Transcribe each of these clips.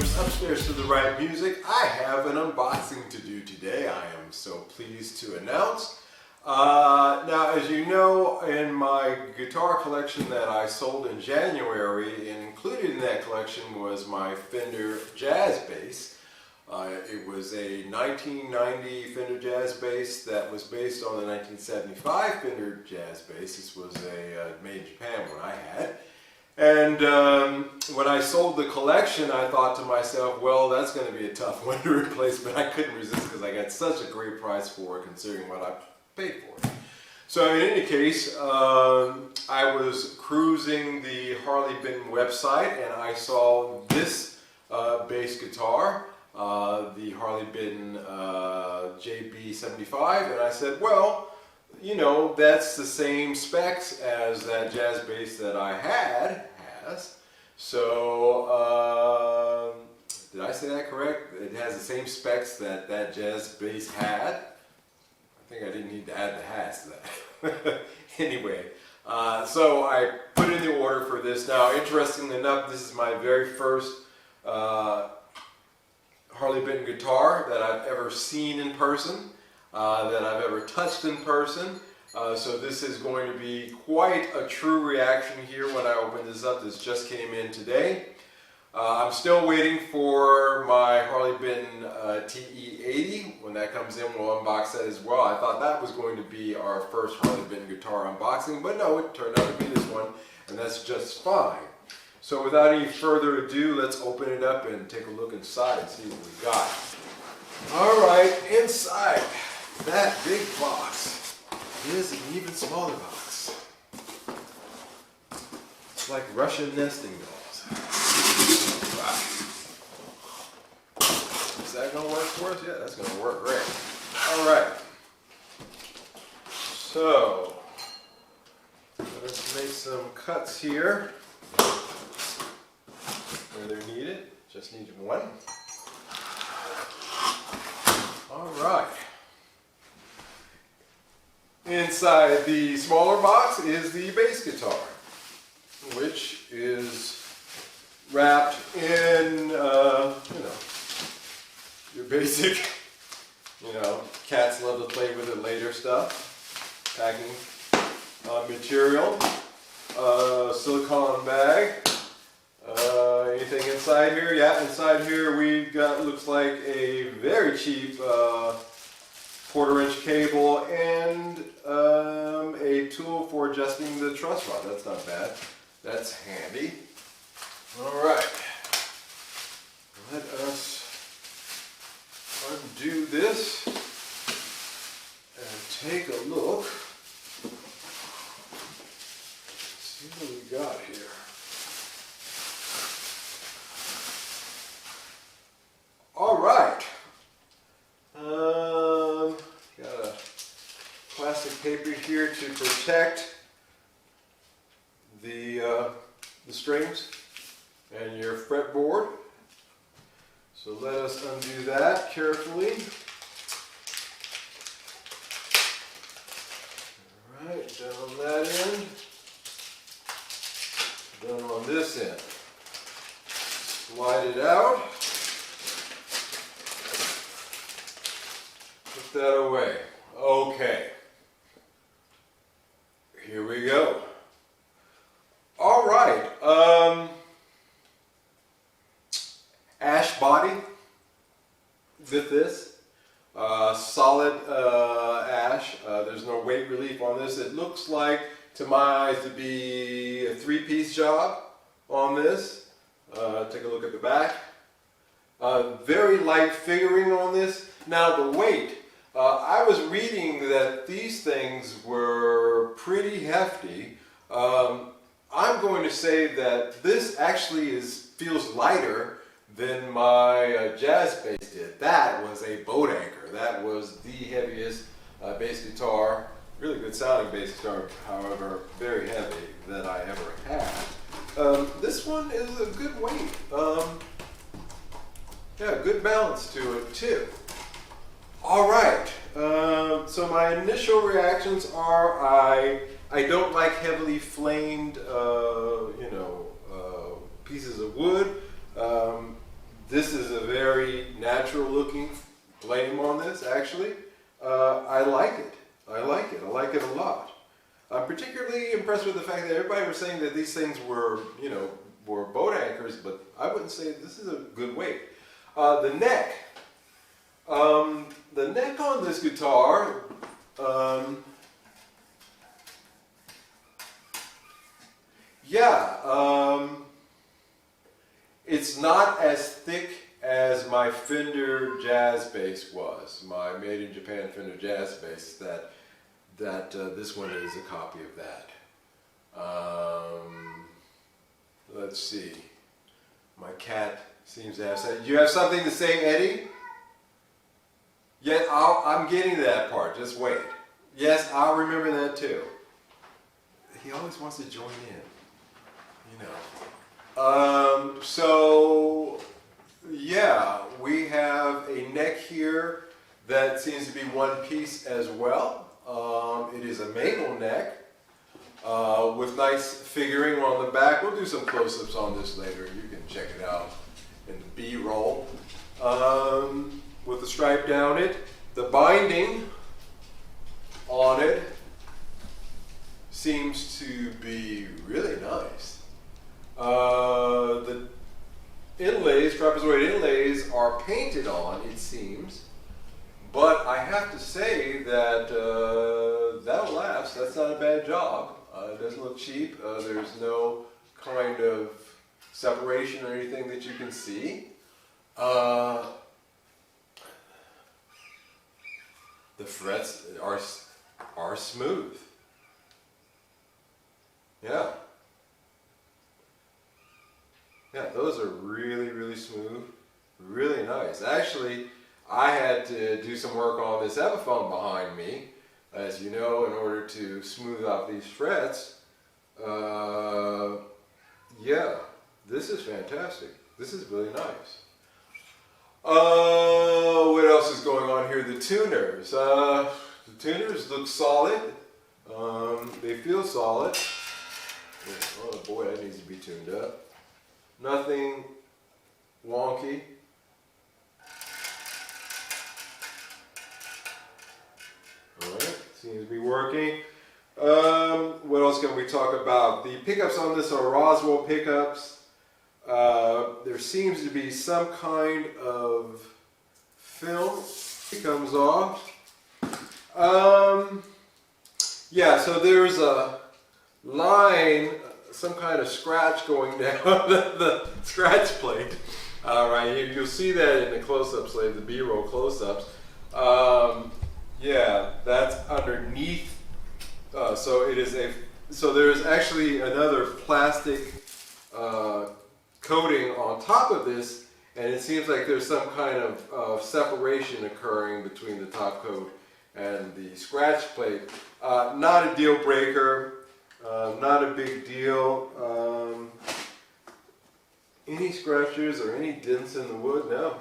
gamers, upstairs to the right music. I have an unboxing to do today. I am so pleased to announce. Now, as you know, in my guitar collection that I sold in January, and included in that collection was my Fender Jazz Bass. It was a 1990 Fender Jazz Bass that was based on the 1975 Fender Jazz Bass. This was a made in Japan one I had. And when I sold the collection, I thought to myself, well, that's going to be a tough one to replace, but I couldn't resist because I got such a great price for it considering what I paid for it. So in any case, I was cruising the Harley Benton website and I saw this bass guitar, the Harley Benton JB-75, and I said, well, you know, that's the same specs as that jazz bass that I has. So, did I say that correct? It has the same specs that that jazz bass had. I think I didn't need to add the has to that. Anyway, so I put in the order for this. Now, interestingly enough, this is my very first Harley Benton guitar that I've ever seen in person. That I've ever touched in person. So this is going to be quite a true reaction here when I open this up. This just came in today. I'm still waiting for my Harley Benton TE80. When that comes in, we'll unbox that as well. I thought that was going to be our first Harley Benton guitar unboxing, but no, it turned out to be this one, and that's just fine. So without any further ado, let's open it up and take a look inside and see what we got. Alright, inside that big box is an even smaller box. It's like Russian nesting dolls. Wow. Is that going to work for us? Yeah, that's going to work great. Alright. So, let's make some cuts here where they're needed. Just need one. Alright. Inside the smaller box is the bass guitar, which is wrapped in, you know, your basic, you know, cats love to play with it later stuff, packing material, silicone bag. Anything inside here? Yeah, inside here we got, looks like a very cheap 1/4-inch cable and a tool for adjusting the truss rod. That's not bad. That's handy. Alright. Let us undo this and take a look. See what we got here. Alright. Got a plastic paper here to protect the strings and your fretboard. So let us undo that carefully. Alright, done on that end. Done on this end. Slide it out. Put that away. Okay. Here we go. All right. Ash body with this. Solid ash. There's no weight relief on this. It looks like, to my eyes, to be a 3-piece job on this. Take a look at the back. Very light figuring on this. Now the weight. I was reading that these things were pretty hefty. I'm going to say that this actually feels lighter than my jazz bass did. That was a boat anchor. That was the heaviest bass guitar, really good sounding bass guitar, however, very heavy, that I ever had. This one is a good weight. Yeah, good balance to it too. All right, so my initial reactions are I don't like heavily flamed, pieces of wood. This is a very natural looking flame on this, actually. I like it. I like it. I like it a lot. I'm particularly impressed with the fact that everybody was saying that these things were, you know, were boat anchors, but I wouldn't say this is a good weight. The neck. The neck on this guitar, it's not as thick as my Fender jazz bass was, my made in Japan Fender jazz bass. This one is a copy of that. Let's see. My cat seems to have something. Do you have something to say, Eddie? Yeah, I'm getting to that part. Just wait. Yes, I'll remember that too. He always wants to join in, you know. So yeah, we have a neck here that seems to be one piece as well. It is a maple neck with nice figuring on the back. We'll do some close-ups on this later. You can check it out in the B-roll. With the stripe down it. The binding on it seems to be really nice. The inlays, trapezoid inlays, are painted on, it seems. But I have to say that that'll last. That's not a bad job. It doesn't look cheap. There's no kind of separation or anything that you can see. The frets are smooth. Yeah. Yeah, those are really, really smooth. Really nice. Actually, I had to do some work on this Epiphone behind me, as you know, in order to smooth out these frets. Yeah, this is fantastic. This is really nice. What else is going on here? The tuners. The tuners look solid. They feel solid. Oh boy, that needs to be tuned up. Nothing wonky. Alright, seems to be working. What else can we talk about? The pickups on this are Roswell pickups. There seems to be some kind of film. It comes off. Yeah, so there's a line, some kind of scratch going down the scratch plate. Right, you'll see that in the close-ups later, the B-roll close-ups. Yeah, that's underneath. So there's actually another plastic coating on top of this, and it seems like there's some kind of separation occurring between the top coat and the scratch plate. Not a deal breaker, not a big deal. Any scratches or any dents in the wood? No,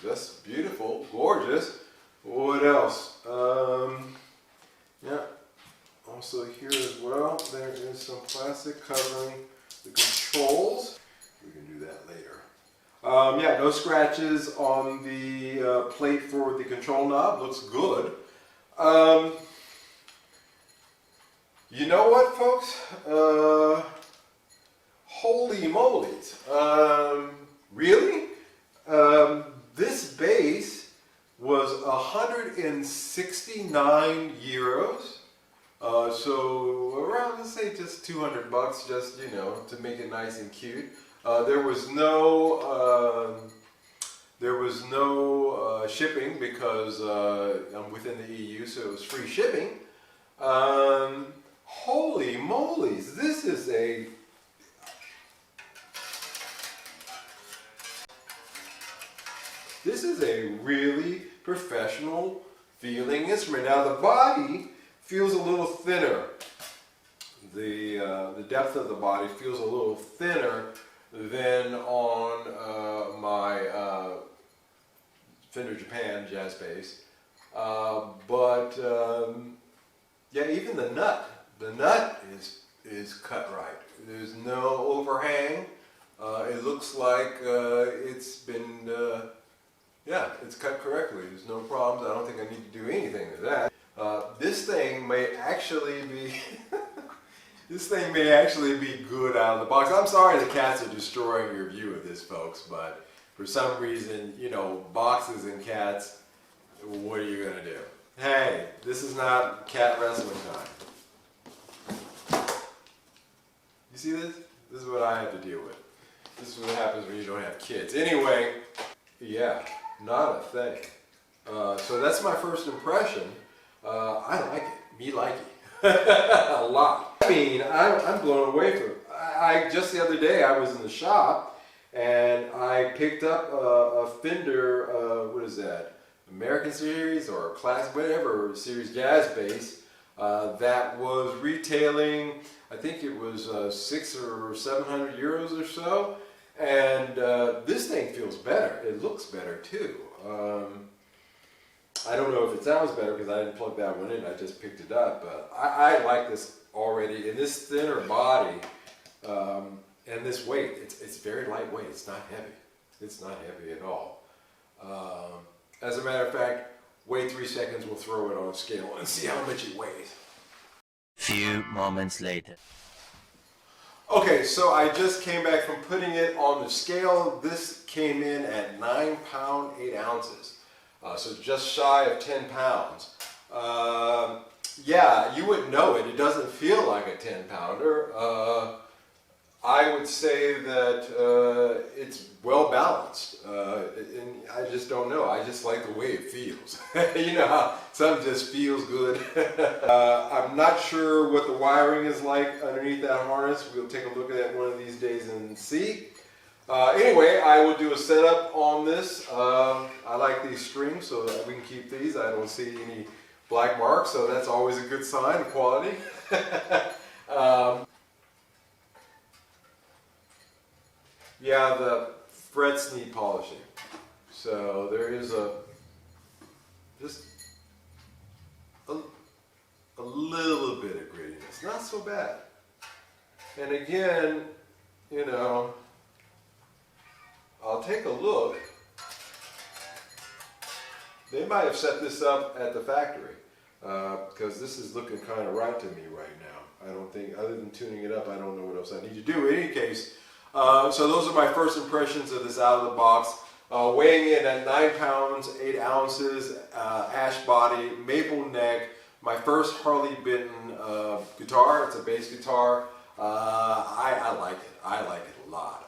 just beautiful, gorgeous. What else? Yeah, also here as well, there is some plastic covering the controls. We can do that later. Yeah, no scratches on the plate for the control knob. Looks good. You know what, folks? Holy moly's. Really? This bass was 169 euros. So around, let's say, just 200 bucks, just, you know, to make it nice and cute. There was no shipping because I'm within the EU, so it was free shipping. Holy moly's, this is a really professional feeling instrument. Now the body feels a little thinner. The depth of the body feels a little thinner than on my Fender Japan jazz bass. Yeah, even the nut is cut right. There's no overhang. It looks like it's been Yeah, it's cut correctly. There's no problems. I don't think I need to do anything to that. This thing may actually be this thing may actually be good out of the box. I'm sorry the cats are destroying your view of this, folks, but for some reason, you know, boxes and cats, what are you gonna do? Hey, this is not cat wrestling time. You see this? This is what I have to deal with. This is what happens when you don't have kids. Anyway, yeah, not a thing. So that's my first impression. I like it. Me like it. A lot. I mean, I'm blown away from it. Just the other day I was in the shop and I picked up a Fender, what is that? American Series or Classic, whatever Series Jazz bass that was retailing, I think it was 600 or 700 euros or so. And this thing feels better. It looks better too. I don't know if it sounds better because I didn't plug that one in. I just picked it up, but I like this already. In this thinner body and this weight, it's very lightweight. It's not heavy. It's not heavy at all. As a matter of fact, wait 3 seconds. We'll throw it on a scale and see how much it weighs. Few moments later. Okay, so I just came back from putting it on the scale. This came in at 9 pounds 8 ounces. So just shy of 10 pounds. Yeah, you wouldn't know it. It doesn't feel like a 10 pounder. I would say that it's well balanced. And I just don't know. I just like the way it feels. You know how something just feels good. I'm not sure what the wiring is like underneath that harness. We'll take a look at it one of these days and see. Anyway, I will do a setup on this. I like these strings so that we can keep these. I don't see any black marks, so that's always a good sign of quality. Yeah, the frets need polishing. So there is just a little bit of grittiness. Not so bad. And again, you know, I'll take a look. They might have set this up at the factory because this is looking kind of right to me right now. I don't think, other than tuning it up, I don't know what else I need to do. In any case, so those are my first impressions of this out of the box. Weighing in at 9 pounds 8 ounces, ash body, maple neck. My first Harley Benton guitar. It's a bass guitar. I like it. I like it a lot.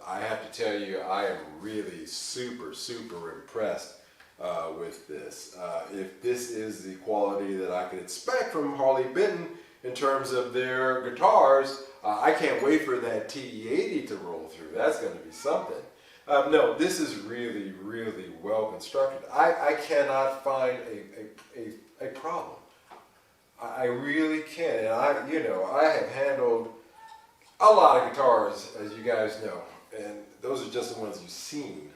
I have to tell you, I am really super impressed with this. If this is the quality that I could expect from Harley Benton in terms of their guitars, I can't wait for that TE80 to roll through. That's going to be something. No, this is really well constructed. I cannot find a problem. I really can't. And I have handled a lot of guitars, as you guys know. And those are just the ones you've seen.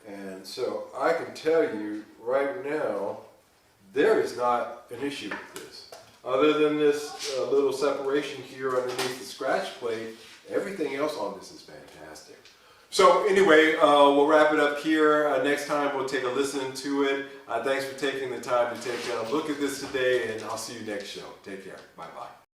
And so I can tell you right now, there is not an issue with this. Other than this little separation here underneath the scratch plate, everything else on this is fantastic. So anyway, we'll wrap it up here. Next time we'll take a listen to it. Thanks for taking the time to take a look at this today, and I'll see you next show. Take care. Bye-bye.